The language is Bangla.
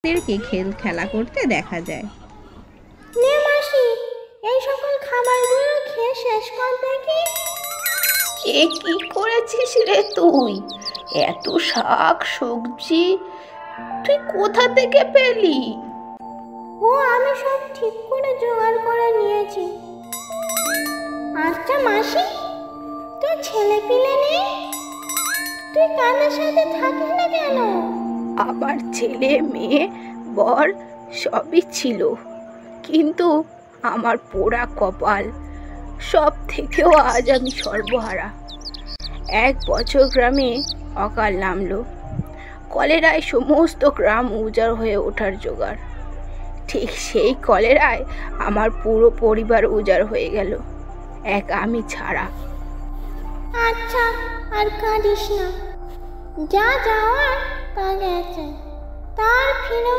দেরকে খেলা করতে দেখা যায়। নে মাসি, এই সকল খাবারগুলো খেয়ে শেষ কর দেখি। এ কি করেছিস রে তুই? এত শাক সবজি তুই কোথা থেকে পেলি? ও আমি সব ঠিক করে জোগাড় করে নিয়েছি। আচ্ছা মাসি, তোর ছেলে পিলে নেই? তুই কাদের সাথে থাকিস না কেন? আমার ছেলে মেয়ে বর সবই ছিল, কিন্তু আমার পোড়া কপাল, সব থেকেও আজ আমি সর্বহারা। 1 বছর গ্রামে অকাল নামলো, কলেরায় সমস্ত গ্রাম উজাড় হয়ে ওঠার জোগাড়। ঠিক সেই কলেরায় আমার পুরো পরিবার উজাড় হয়ে গেল, এক আমি ছাড়া। আচ্ছা, আর কাঁদিস না, যা যাওয়ার তা গেছে, তার ফিরে